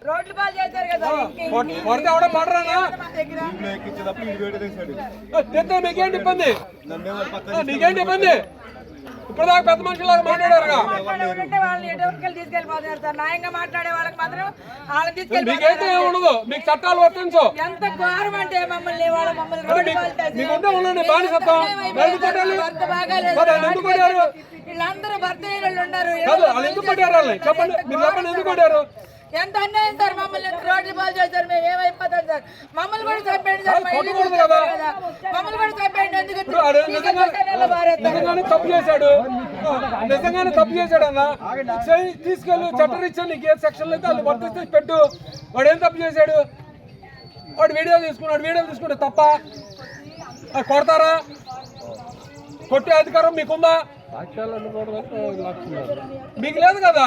రోడ్లు బాగా చేశారు కదా కొడితే ఎవడో పడరానా మీకేంటి ఇబ్బంది నీకేంటి ఇబ్బంది ఇప్పుడు దాకా పెద్ద మనుషులాగా మాట్లాడారుగా వాళ్ళని ఎటువంటి తీసుకెళ్ళిపోతున్నారు సార్ న్యాయంగా మాట్లాడే వాళ్ళకి మాత్రం వాళ్ళని తీసుకెళ్ళి మీకైతే ఏమి ఉండదు మీకు చట్టాలు వర్తించు ఎంత ఘోరం అంటే మమ్మల్ని వాళ్ళ మమ్మల్ని మీకుంటే ఉండండి బానిసత్వం ఎందుకు కొట్టారు వీళ్ళందరూ భర్త వాళ్ళు ఉన్నారు వాళ్ళు ఎందుకు కొట్టారు వాళ్ళని చెప్పండి మీరు చెప్పండి ఎందుకు కొట్టారు ఎంత అన్యాయం సార్ మమ్మల్ని రోడ్లు పాలు చేశారు మేము ఏమైపోతాం సార్ మమ్మల్ని కూడా చంపేయండి సార్ మమ్మల్ని కూడా చంపేయండి ఎందుకు నిజంగానే తప్పు చేశాడు నిజంగానే తప్పు చేశాడు అన్న తీసుకెళ్ళి చట్టరీత్యా నీకు ఏ సెక్షన్లు అయితే వాళ్ళు వర్తిస్తే పెట్టు వాడు ఏం తప్పు చేశాడు వాడు వీడియో తీసుకుంటే తప్ప కొడతారా కొట్టే అధికారం మీకుందా మీకు లేదు కదా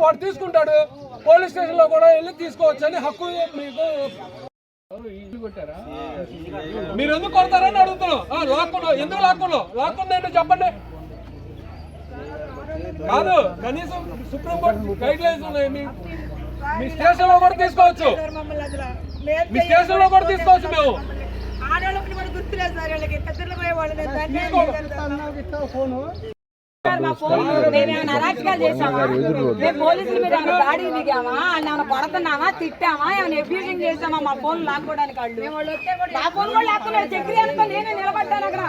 వాడు తీసుకుంటాడు పోలీస్ స్టేషన్ లో కూడా వెళ్ళి తీసుకోవచ్చు అని హక్కు మీకు మీరు ఎందుకు కొడతారని అడుగుతున్నాం లాక్కున్నావు ఎందుకు లాక్కుండా ఏంటో చెప్పండి కాదు కనీసం సుప్రీంకోర్టు గైడ్ లైన్స్ ఉన్నాయి మీ స్టేషన్ లో కూడా తీసుకోవచ్చు మీ స్టేషన్ లో కూడా తీసుకోవచ్చు మేము ఆడవాళ్ళకి మనకు గుర్తులేదు సార్ వాళ్ళకి పెద్దలు పోయేవాళ్ళు మేమేమైనా అరాచకాలు చేసామా మేము పోలీసుల మీద ఏమైనా దాడికి దిగామా ఏమైనా కొడుతున్నామా తిట్టామా ఏమైనా అబ్యూజింగ్ చేసామా మా ఫోన్ లాక్కోవడానికి వాళ్ళు నా ఫోన్ కూడా లాక్కున్నారు చక్రీ అనుకో నేనే నిలబడ్డాను అక్కడ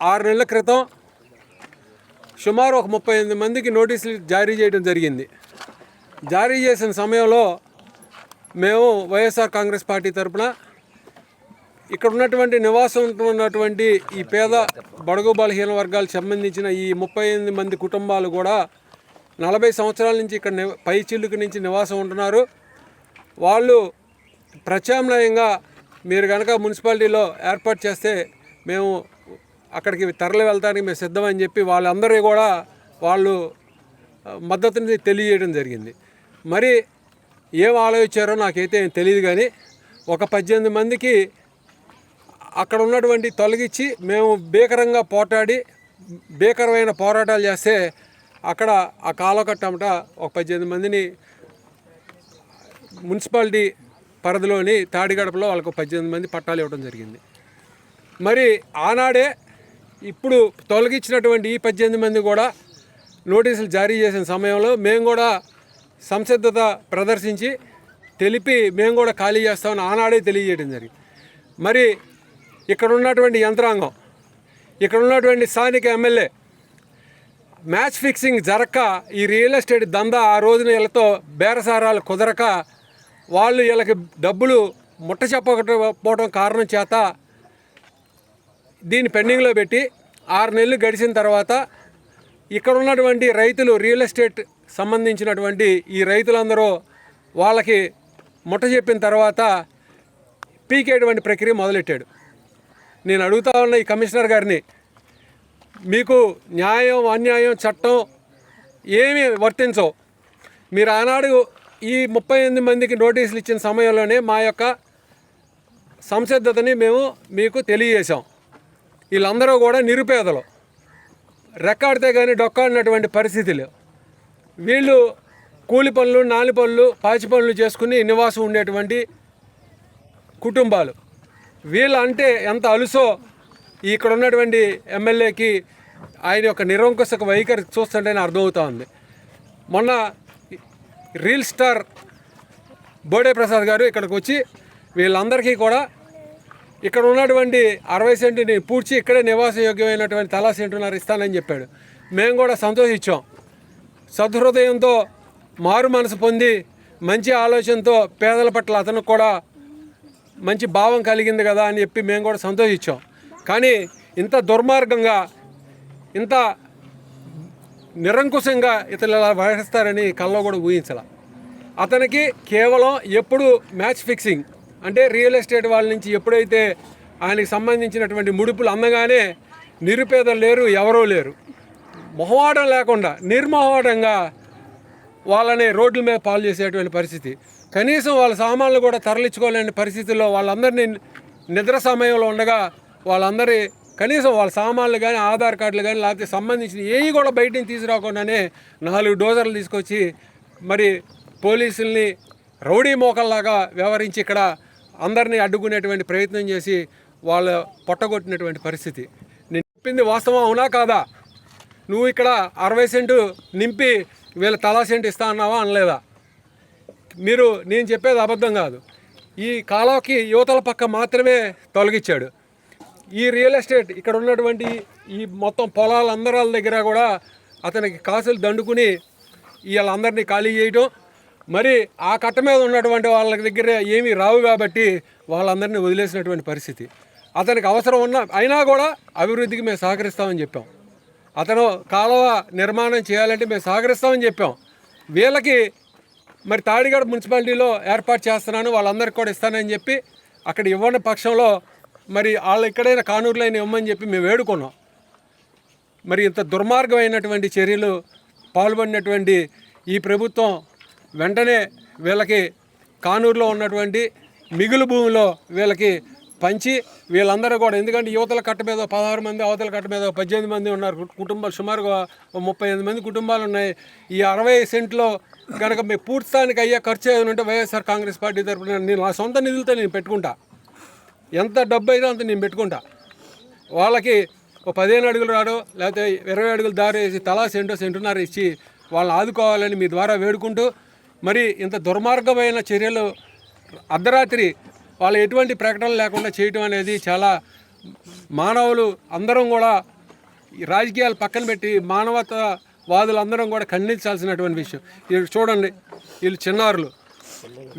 6 నెలల క్రితం సుమారు ఒక 38 మందికి నోటీసులు జారీ చేయడం జరిగింది. జారీ చేసిన సమయంలో మేము వైఎస్ఆర్ కాంగ్రెస్ పార్టీ తరఫున ఇక్కడ ఉన్నటువంటి నివాసం ఉన్నటువంటి ఈ పేద బడుగు బలహీన వర్గాలకు సంబంధించిన ఈ 38 మంది కుటుంబాలు కూడా 40 సంవత్సరాల నుంచి ఇక్కడ పై చిల్లుకు నుంచి నివాసం ఉంటున్నారు. వాళ్ళు ప్రత్యామ్నాయంగా మీరు కనుక మున్సిపాలిటీలో ఏర్పాటు చేస్తే మేము అక్కడికి తరలి వెళ్తానికి మేము సిద్ధమని చెప్పి వాళ్ళందరూ కూడా వాళ్ళు మద్దతుని తెలియజేయడం జరిగింది. మరి ఏం ఆలోచించారో నాకైతే తెలియదు, కానీ ఒక 18 మందికి అక్కడ ఉన్నటువంటి తొలగించి మేము భీకరంగా భీకరమైన పోరాటాలు చేస్తే అక్కడ ఆ కాలకట్టమట ఒక 18 మందిని మున్సిపాలిటీ పరిధిలోని తాడిగడపలో వాళ్ళకు 18 మంది పట్టాలు ఇవ్వడం జరిగింది. మరి ఆనాడే ఇప్పుడు తొలగించినటువంటి ఈ 18 మంది కూడా నోటీసులు జారీ చేసిన సమయంలో మేము కూడా సంసిద్ధత ప్రదర్శించి తెలిపి మేము కూడా ఖాళీ చేస్తామని ఆనాడే తెలియజేయడం జరిగింది. మరి ఇక్కడ ఉన్నటువంటి యంత్రాంగం, ఇక్కడ ఉన్నటువంటి స్థానిక ఎమ్మెల్యే మ్యాచ్ ఫిక్సింగ్ జరక్క ఈ రియల్ ఎస్టేట్ దందా ఆ రోజున వీళ్ళతో బేరసారాలు కుదరక వాళ్ళు వీళ్ళకి డబ్బులు ముట్ట చెప్పకపోవడం కారణం చేత దీన్ని పెండింగ్లో పెట్టి 6 నెలలు గడిచిన తర్వాత ఇక్కడ ఉన్నటువంటి రైతులు రియల్ ఎస్టేట్ సంబంధించినటువంటి ఈ రైతులందరూ వాళ్ళకి ముట్ట చెప్పిన తర్వాత పీకేటువంటి ప్రక్రియ మొదలెట్టాడు. నేను అడుగుతా ఉన్న ఈ కమిషనర్ గారిని, మీకు న్యాయం అన్యాయం చట్టం ఏమీ వర్తించవు. మీరు ఆనాడు ఈ 38 మందికి నోటీసులు ఇచ్చిన సమయంలోనే మా యొక్క సంసిద్ధతని మేము మీకు తెలియజేశాం. వీళ్ళందరూ కూడా నిరుపేదలు, రెక్కాడితే కానీ డొక్కాడినటువంటి పరిస్థితులు. వీళ్ళు కూలి పనులు, నాలి పనులు, పాచి పనులు చేసుకుని నివాసం ఉండేటువంటి కుటుంబాలు. వీళ్ళు అంటే ఎంత అలుసో ఇక్కడ ఉన్నటువంటి ఎమ్మెల్యేకి ఆయన యొక్క నిరంకుశక వైఖరి చూస్తుంటేనే అర్థమవుతూ ఉంది. మొన్న రీల్ స్టార్ బోడే ప్రసాద్ గారు ఇక్కడికి వచ్చి వీళ్ళందరికీ కూడా ఇక్కడ ఉన్నటువంటి 60 సెంటుని పూడ్చి ఇక్కడే నివాసయోగ్యమైనటువంటి తలా సెంటున్నర ఇస్తానని చెప్పాడు. మేము కూడా సంతోషించాం. సదృదయంతో మారు మనసు పొంది మంచి ఆలోచనతో పేదల పట్ల అతనికి కూడా మంచి భావం కలిగింది కదా అని చెప్పి మేము కూడా సంతోషించాం. కానీ ఇంత దుర్మార్గంగా, ఇంత నిరంకుశంగా ఇతరులు ఇలా వ్యవహరిస్తారని కల్లో కూడా ఊహించాల. అతనికి కేవలం ఎప్పుడు మ్యాచ్ ఫిక్సింగ్ అంటే రియల్ ఎస్టేట్ వాళ్ళ నుంచి ఎప్పుడైతే ఆయనకి సంబంధించినటువంటి ముడుపులు అందగానే నిరుపేదలు లేరు, ఎవరూ లేరు, మొహమాటం లేకుండా నిర్మోహమాటంగా వాళ్ళని రోడ్ల మీద పాలు చేసేటువంటి పరిస్థితి. కనీసం వాళ్ళ సామాన్లు కూడా తరలించుకోలేని పరిస్థితుల్లో వాళ్ళందరినీ నిద్ర సమయంలో ఉండగా వాళ్ళందరి కనీసం వాళ్ళ సామాన్లు కానీ ఆధార్ కార్డులు కానీ లేకపోతే సంబంధించిన ఏవి కూడా బయట నుంచి తీసుకురాకుండానే 4 డోజర్లు తీసుకొచ్చి మరి పోలీసుల్ని రౌడీ మోకల్లాగా వ్యవహరించి ఇక్కడ అందరినీ అడ్డుకునేటువంటి ప్రయత్నం చేసి వాళ్ళ పొట్టగొట్టినటువంటి పరిస్థితి. నేను చెప్పింది వాస్తవం అవునా కాదా? నువ్వు ఇక్కడ 60 సెంటు నింపి వీళ్ళ తలా సెంటు ఇస్తా అన్నావా అనలేదా? నేను చెప్పేది అబద్ధం కాదు. ఈ కాలువకి యువతల పక్క మాత్రమే తొలగించాడు. ఈ రియల్ ఎస్టేట్ ఇక్కడ ఉన్నటువంటి ఈ మొత్తం పొలాలందరి దగ్గర కూడా అతనికి కాసులు దండుకుని వీళ్ళందరినీ ఖాళీ చేయడం, మరి ఆ కట్ట మీద ఉన్నటువంటి వాళ్ళ దగ్గర ఏమీ రావు కాబట్టి వాళ్ళందరినీ వదిలేసినటువంటి పరిస్థితి. అతనికి అవసరం అయినా కూడా అభివృద్ధికి మేము సహకరిస్తామని చెప్పాం. అతను కాలువ నిర్మాణం చేయాలంటే మేము సహకరిస్తామని చెప్పాం. వీళ్ళకి మరి తాడిగడ మున్సిపాలిటీలో ఏర్పాటు చేస్తున్నాను, వాళ్ళందరికీ కూడా ఇస్తానని చెప్పి అక్కడ ఇవ్వని పక్షంలో మరి వాళ్ళు ఎక్కడైనా కానూరులైనా ఇవ్వమని చెప్పి మేము వేడుకున్నాం. మరి ఇంత దుర్మార్గమైనటువంటి చర్యలు పాల్పడినటువంటి ఈ ప్రభుత్వం వెంటనే వీళ్ళకి కానూరులో ఉన్నటువంటి మిగులు భూమిలో వీళ్ళకి పంచి వీళ్ళందరూ కూడా, ఎందుకంటే యువతల కట్ట మీద 16 మంది, అవతల కట్ట మీద 18 మంది ఉన్నారు కుటుంబాలు, సుమారుగా 38 మంది కుటుంబాలు ఉన్నాయి. ఈ 60 సెంట్లో కనుక మీ పూర్తి స్థానికి అయ్యే ఖర్చు ఏదైనా ఉంటే వైఎస్ఆర్ కాంగ్రెస్ పార్టీ తరఫున నేను నా సొంత నిధులతో నేను పెట్టుకుంటా, ఎంత డబ్బు అయినా అంత నేను పెట్టుకుంటా. వాళ్ళకి ఒక 15 అడుగులు రాడో లేకపోతే 20 అడుగులు దారి వేసి తలా సెంటున్నర ఇచ్చి వాళ్ళని ఆదుకోవాలని మీ ద్వారా వేడుకుంటూ, మరి ఇంత దుర్మార్గమైన చర్యలు అర్ధరాత్రి వాళ్ళు ఎటువంటి ప్రకటన లేకుండా చేయటం అనేది చాలా మానవులు అందరం కూడా ఈ రాజకీయాలు పక్కన పెట్టి మానవతావాదులందరం కూడా ఖండించాల్సినటువంటి విషయం. వీళ్ళు చూడండి, వీళ్ళు చిన్నారులు,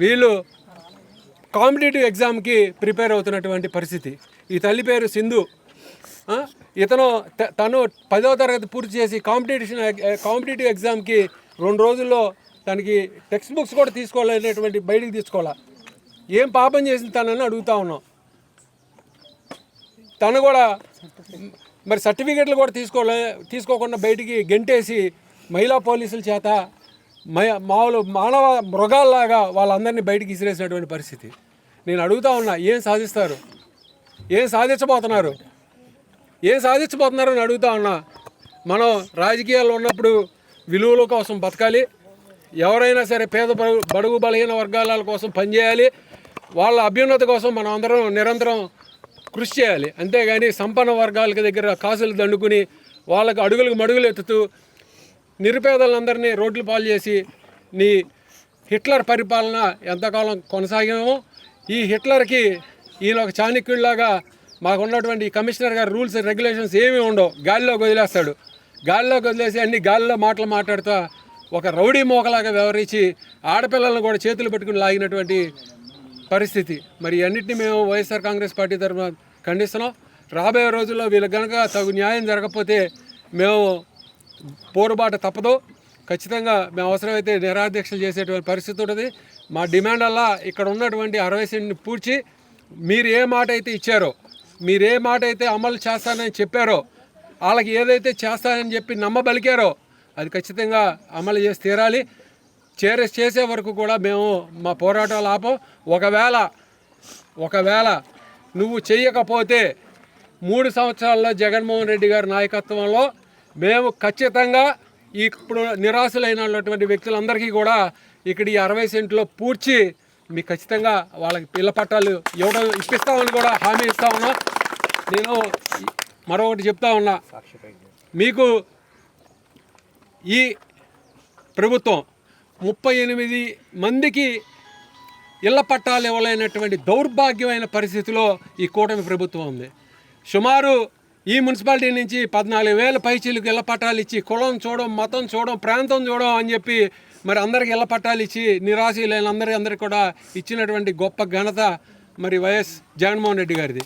వీళ్ళు కాంపిటేటివ్ ఎగ్జామ్కి ప్రిపేర్ అవుతున్నటువంటి పరిస్థితి. ఈ తల్లి పేరు సింధు. తను 10వ తరగతి పూర్తి చేసి కాంపిటేటివ్ ఎగ్జామ్కి 2 రోజుల్లో తనకి టెక్స్ట్ బుక్స్ కూడా తీసుకోవాలనేటువంటి బయటికి తీసుకోవాలా. ఏం పాపం చేసింది తనని అడుగుతా ఉన్నాం. తను కూడా మరి సర్టిఫికెట్లు కూడా తీసుకోకుండా బయటికి గెంటేసి మహిళా పోలీసుల చేత మానవ మృగాల్లాగా వాళ్ళందరినీ బయటికి విసిరేసినటువంటి పరిస్థితి. నేను అడుగుతా ఉన్నా, ఏం సాధిస్తారు? ఏం సాధించబోతున్నారు అని అడుగుతా ఉన్నా. మనం రాజకీయాల్లో ఉన్నప్పుడు విలువల కోసం బతకాలి. ఎవరైనా సరే పేద బడుగు బలహీన వర్గాల కోసం పనిచేయాలి. వాళ్ళ అభ్యున్నతి కోసం మనం అందరం నిరంతరం కృషి చేయాలి. అంతేగాని సంపన్న వర్గాల దగ్గర కాసులు దండుకుని వాళ్ళకు అడుగులకు మడుగులు ఎత్తుతూ నిరుపేదలందరినీ రోడ్లు పాలు చేసి నీ హిట్లర్ పరిపాలన ఎంతకాలం కొనసాగామో, ఈ హిట్లర్కి ఈయన ఒక చాణక్యుడిలాగా మాకున్నటువంటి కమిషనర్ గారు రూల్స్ రెగ్యులేషన్స్ ఏమీ ఉండవు, గాలిలోకి వదిలేస్తాడు. గాలిలోకి వదిలేసి అన్ని గాలిలో మాటలు మాట్లాడుతూ ఒక రౌడీ మోకలాగా వ్యవహరించి ఆడపిల్లలను కూడా చేతులు పెట్టుకుని లాగినటువంటి పరిస్థితి. మరి అన్నింటినీ మేము వైఎస్ఆర్ కాంగ్రెస్ పార్టీ తరఫున ఖండిస్తున్నాం. రాబోయే రోజుల్లో వీళ్ళకి కనుక తగు న్యాయం జరగకపోతే మేము పోరుబాట తప్పదు. ఖచ్చితంగా మేము అవసరమైతే నిరాధ్యక్షలు చేసేటువంటి పరిస్థితి ఉంటుంది. మా డిమాండ్ అలా ఇక్కడ ఉన్నటువంటి 60 సెంట్ని పూడ్చి మీరు ఏ మాట అయితే ఇచ్చారో, మీరు ఏ మాట అయితే అమలు చేస్తానని చెప్పారో, వాళ్ళకి ఏదైతే చేస్తానని చెప్పి నమ్మబలికారో అది ఖచ్చితంగా అమలు చేసి తీరాలి. చేసే వరకు కూడా మేము మా పోరాటాలు ఆపం. ఒకవేళ నువ్వు చేయకపోతే 3 సంవత్సరాల్లో జగన్మోహన్ రెడ్డి గారి నాయకత్వంలో మేము ఖచ్చితంగా ఇప్పుడు నిరాశలైనటువంటి వ్యక్తులందరికీ కూడా ఇక్కడ ఈ 60 సెంట్లో పూడ్చి మీకు ఖచ్చితంగా వాళ్ళకి ఇళ్ల పట్టాలు ఇప్పిస్తామని కూడా హామీ ఇస్తా ఉన్నా. నేను మరొకటి చెప్తా ఉన్నా, మీకు ఈ ప్రభుత్వం 38 మందికి ఇళ్ల పట్టాలు ఇవ్వలేనటువంటి దౌర్భాగ్యమైన పరిస్థితిలో ఈ కూటమి ప్రభుత్వం ఉంది. సుమారు ఈ మున్సిపాలిటీ నుంచి 14,000 పైచీలకు ఇళ్ల పట్టాలు ఇచ్చి కులం చూడడం, మతం చూడడం, ప్రాంతం చూడడం అని చెప్పి మరి అందరికి ఇళ్ల పట్టాలు ఇచ్చి నిరాశలైన అందరికీ కూడా ఇచ్చినటువంటి గొప్ప ఘనత మరి వైఎస్ జగన్మోహన్ రెడ్డి గారిది.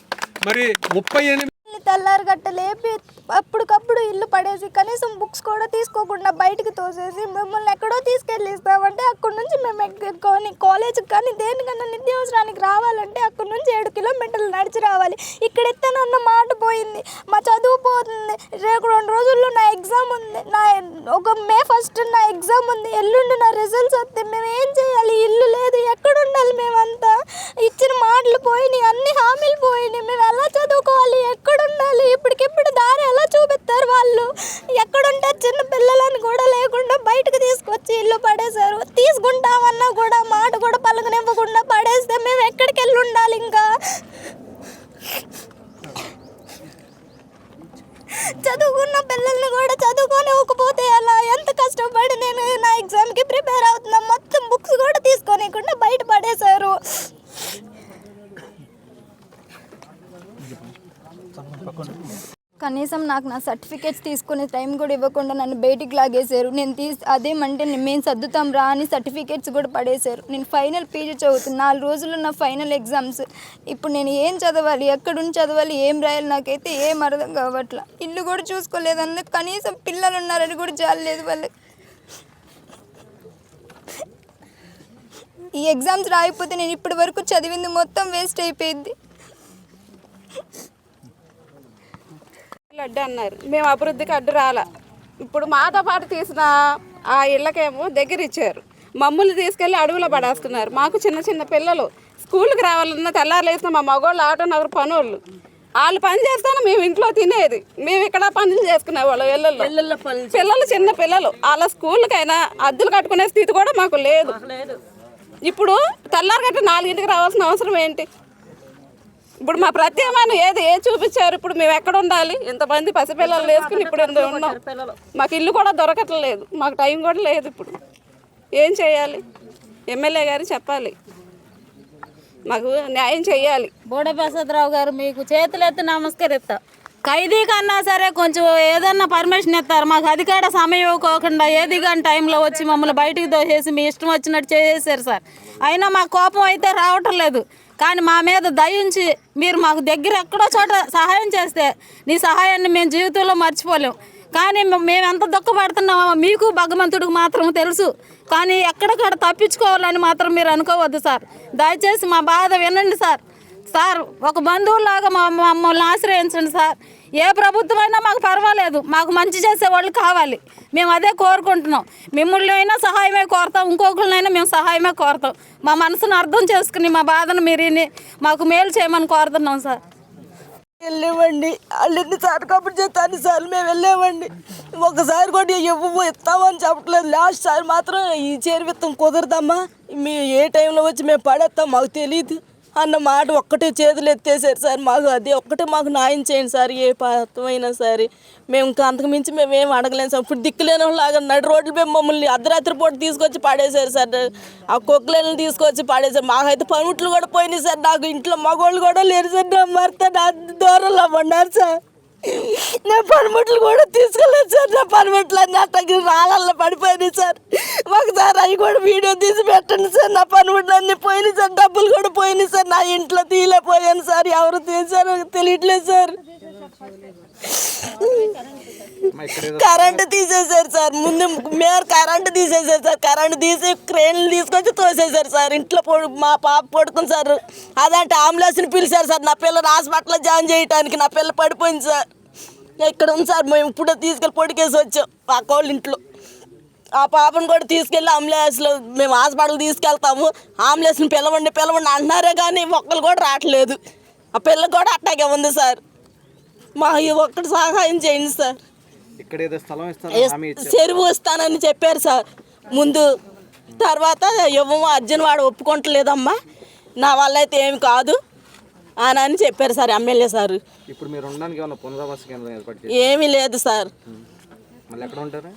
మరి 38 తెల్లారి గట్ట లేపి అప్పటికప్పుడు ఇల్లు పడేసి కనీసం బుక్స్ కూడా తీసుకోకుండా బయటికి తోసేసి మిమ్మల్ని ఎక్కడో తీసుకెళ్ళిస్తామంటే అక్కడి నుంచి మేము ఎక్కొని కాలేజ్కి కానీ దేనికన్నా నిత్యావసరానికి రావాలంటే అక్కడి నుంచి 7 కిలోమీటర్లు నడిచి రావాలి. ఇక్కడ ఎత్తనన్న మాట పోయింది, మా చదువు పోతుంది. రేపు 2 రోజుల్లో నా ఎగ్జామ్ ఉంది, మే 1 నా ఎగ్జామ్ ఉంది, ఎల్లుండి నా రిజల్ట్స్ వస్తే మేము ఏం చేయాలి? ఇల్లు లేదు, ఎక్కడ ఉండాలి? మేమంతా ఇచ్చిన మాటలు పోయినాయి, అన్ని హామీలు పోయినాయి. మేము ఎలా చదువుకోవాలి? ఎక్కడ ఉండాలి? ఇప్పటికిప్పుడు దారి ఎలా చూపిస్తారు వాళ్ళు? ఎక్కడుంటే చిన్న పిల్లలని కూడా లేకుండా బయటకు తీసుకొచ్చి ఇల్లు పడేశారు. తీసుకుంటామన్నా కూడా మాట కూడా పలకనివ్వకుండా పడేస్తే మేము ఎక్కడికి వెళ్ళి ఉండాలి? ఇంకా చదువుకున్న పిల్లల్ని కూడా చదువుకోనివ్వకపోతే ఎలా? ఎంత కష్టపడి నేను నా ఎగ్జామ్కి ప్రిపేర్ అవుతున్నా, మొత్తం బుక్స్ కూడా తీసుకోనికుండా బయట పడేశారు. కనీసం నాకు నా సర్టిఫికేట్స్ తీసుకునే టైం కూడా ఇవ్వకుండా నన్ను బయటికి లాగేశారు. అదేమంటే మేము సర్దుతాం రా అని సర్టిఫికేట్స్ కూడా పడేశారు. నేను ఫైనల్ పీజీ చదువుతాను, 4 రోజుల్లో నా ఫైనల్ ఎగ్జామ్స్. ఇప్పుడు నేను ఏం చదవాలి, ఎక్కడుండి చదవాలి, ఏం రాయాలి? నాకైతే ఏం అర్థం కావట్లా. ఇల్లు కూడా చూసుకోలేదు, అందుకు కనీసం పిల్లలు ఉన్నారని కూడా జాలేదు వాళ్ళకి. ఈ ఎగ్జామ్స్ రాయకపోతే నేను ఇప్పటి వరకు చదివింది మొత్తం వేస్ట్ అయిపోయింది. అడ్డు అన్నారు, మేము అభివృద్ధికి అడ్డు రాలా. ఇప్పుడు మాతో పాటు తీసిన ఆ ఇళ్ళకేమో దగ్గర ఇచ్చారు, మమ్మల్ని తీసుకెళ్ళి అడవులో పడేస్తున్నారు. మాకు చిన్న పిల్లలు స్కూల్కి రావాలన్నా తెల్లారులేసిన మా మగవాళ్ళు ఆటో నగరు పనులు, వాళ్ళు పని చేస్తాను మేము ఇంట్లో తినేది, మేము ఇక్కడ పనులు చేసుకునే వాళ్ళం. పిల్లలు చిన్న పిల్లలు వాళ్ళ స్కూల్కైనా అద్దెలు కట్టుకునే స్థితి కూడా మాకు లేదు. ఇప్పుడు తెల్లారి గట్ట 4ంటికి రావాల్సిన అవసరం ఏంటి? ఇప్పుడు మా ప్రత్యేకమైన ఏ చూపించారు? ఇప్పుడు మేము ఎక్కడ ఉండాలి? ఇంతమంది పసిపిల్లలు వేసుకుని ఇప్పుడు ఉన్నాం. మాకు ఇల్లు కూడా దొరకట్లేదు, మాకు టైం కూడా లేదు. ఇప్పుడు ఏం చేయాలి? ఎమ్మెల్యే గారు చెప్పాలి. మాకు న్యాయం చేయాలి. బోడే ప్రసాదరావు గారు మీకు చేతులెత్తి నమస్కరిస్తా. ఖైదీ కన్నా సరే కొంచెం ఏదన్నా పర్మిషన్ ఇస్తారు, మాకు అధికార సమయం ఇవ్వకోకుండా ఏది కానీ టైంలో వచ్చి మమ్మల్ని బయటికి దోసేసి మీ ఇష్టం వచ్చినట్టు చేసేసారు సార్. అయినా మా కోపం అయితే రావటం లేదు, కానీ మా మీద దయించి మీరు మాకు దగ్గర ఎక్కడో చోట సహాయం చేస్తే నీ సహాయాన్ని మేము జీవితంలో మర్చిపోలేం. కానీ మేము ఎంత దుఃఖపడుతున్నామో మీకు భగవంతుడికి మాత్రం తెలుసు. కానీ ఎక్కడికక్కడ తప్పించుకోవాలని మాత్రం మీరు అనుకోవద్దు సార్. దయచేసి మా బాధ వినండి సార్. సార్ ఒక బంధువులాగా మమ్మల్ని ఆశ్రయించండి సార్. ఏ ప్రభుత్వమైనా మాకు పర్వాలేదు, మాకు మంచి చేసే వాళ్ళు కావాలి, మేము అదే కోరుకుంటున్నాం. మిమ్మల్ని అయినా సహాయమే కోరుతాం, ఇంకొకరినైనా మేము సహాయమే కోరుతాం. మా మనసును అర్థం చేసుకుని మా బాధను మీరు మాకు మేలు చేయమని కోరుతున్నాం సార్. వెళ్ళామండి, వాళ్ళు ఎన్నిసార్లు కబుర్ చేస్తాను సార్ మేము వెళ్ళామండి. ఒకసారి కూడా ఇస్తామని చెప్పట్లేదు. లాస్ట్ సార్ మాత్రం ఈ చేరువిత్తం కుదరదమ్మా, మీ ఏ టైంలో వచ్చి మేము పడేస్తాం మాకు తెలియదు అన్న మాట ఒక్కటే చేతులు ఎత్తేసారు సార్. మాకు అది ఒక్కటే మాకు న్యాయం చేయండి సార్. ఏ పాత్రమైనా సరే మేము ఇంకా అంతకు మించి మేము ఏం అడగలేము సార్. ఇప్పుడు దిక్కులేని లాగా నడి రోడ్లు మేము మమ్మల్ని అర్ధరాత్రి పూట తీసుకొచ్చి పాడేశారు సార్. ఆ కుక్కలను తీసుకొచ్చి పాడేశారు. మాకైతే పనిముట్లు కూడా పోయినాయి సార్. నాకు ఇంట్లో మగవాళ్ళు కూడా లేరు సార్. నా భర్త నా దూరంలో ఉన్నారు సార్. నేను పనిముట్లు కూడా తీసుకోలేదు సార్. నా పనిముట్లు అన్నీ అట్టకి రాళ్ళల్లో పడిపోయినాయి సార్. ఒకసారి అవి కూడా వీడియో తీసి పెట్టండి సార్. నా పనిముట్లు అన్నీ పోయినాయి సార్. డబ్బులు కూడా పోయినాయి సార్. నా ఇంట్లో తీయలేకపోయాను సార్. ఎవరు తీసారో తెలియట్లేదు సార్. కరెంటు తీసేసారు సార్. ముందు మేర కరెంటు తీసేసారు సార్. కరెంటు తీసి క్రేన్లు తీసుకొచ్చి తోసేసారు సార్. ఇంట్లో మా పాప పడుకుంది సార్. అదంటే అంబులెన్స్ని పిలిచారు సార్. నా పిల్లలు హాస్పిటల్లో జాయిన్ చేయడానికి. నా పిల్ల పడిపోయింది సార్. ఇక్కడ ఉంది సార్. మేము ఇప్పుడు తీసుకెళ్ళి పొడికేసి వచ్చాం అక్కోళ్ళ ఇంట్లో. ఆ పాపను కూడా తీసుకెళ్ళి అంబులెన్స్లో మేము హాస్పిటల్ తీసుకెళ్తాము, అంబులెన్స్ని పిలవండి అంటున్నారే కానీ ఒక్కరు కూడా రావట్లేదు. ఆ పిల్ల కూడా అట్టాగే ఉంది సార్. మా ఒక్కటి సహాయం చేయండి సార్. చెరువు ఇస్తానని చెప్పారు సార్ ముందు. తర్వాత ఇవ్వము, అర్జున్ వాడు ఒప్పుకుంటలేదమ్మా, నా వల్ల అయితే ఏమి కాదు అని చెప్పారు సార్ ఎమ్మెల్యే సార్. ఇప్పుడు మీరు ఉండడానికి ఏమన్నా పునరావాస కేంద్రం ఏర్పాటు చేశారా? ఏమీ లేదు సార్. మళ్ళీ ఎక్కడ ఉంటారు?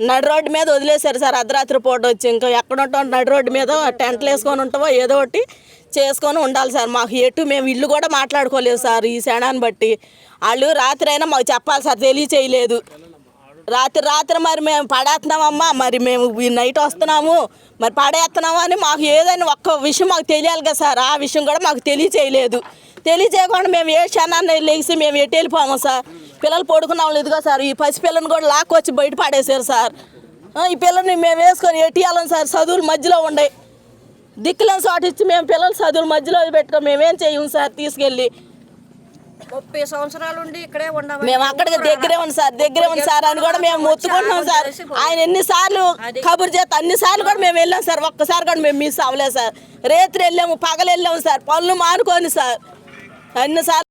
నడి రోడ్డు మీద వదిలేశారు సార్. అర్ధరాత్రి పూట వచ్చి ఇంకా ఎక్కడ ఉంటాం? నడి రోడ్డు మీద టెంట్లు వేసుకొని ఉంటామో ఏదో ఒకటి చేసుకొని ఉండాలి సార్. మాకు ఎటు మేము ఇల్లు కూడా మాట్లాడుకోలేదు సార్. ఈ క్షణాన్ని బట్టి వాళ్ళు రాత్రి అయినా మాకు చెప్పాలి సార్. తెలియచేయలేదు. రాత్రి మరి మేము పడేస్తున్నామమ్మా, మరి మేము నైట్ వస్తున్నాము, మరి పడేస్తున్నాము అని మాకు ఏదైనా ఒక్క విషయం మాకు తెలియాలి కదా సార్. ఆ విషయం కూడా మాకు తెలియచేయలేదు. తెలియచేయకుండా మేము ఏ క్షణాన్ని లేచి మేము ఎటు వెళ్ళిపోము సార్. పిల్లలు పడుకున్నాం ఇదిగో సార్. ఈ పసిపిల్లని కూడా లాక్కొచ్చి బయట పడేసారు సార్. ఈ పిల్లల్ని మేము వేసుకొని ఎట్టియాలం సార్. చదువులు మధ్యలో ఉండే దిక్కులను చోటు ఇచ్చి మేము పిల్లలు చదువులు మధ్యలో పెట్టుకొని మేమేం చేయము సార్. తీసుకెళ్ళి 30 సంవత్సరాలు ఉండి ఇక్కడే ఉండవు. మేము అక్కడికి దగ్గరే ఉంది సార్ అని కూడా మేము మొత్తుకుంటున్నాం సార్. ఆయన ఎన్నిసార్లు కబురు చేస్తే అన్నిసార్లు కూడా మేము వెళ్ళాం సార్. ఒక్కసారి కూడా మేము మిస్ అవ్వలేదు సార్. రేత్రి వెళ్ళాము, పగలు వెళ్ళాము సార్. పనులు మానుకొని సార్. అన్నిసార్లు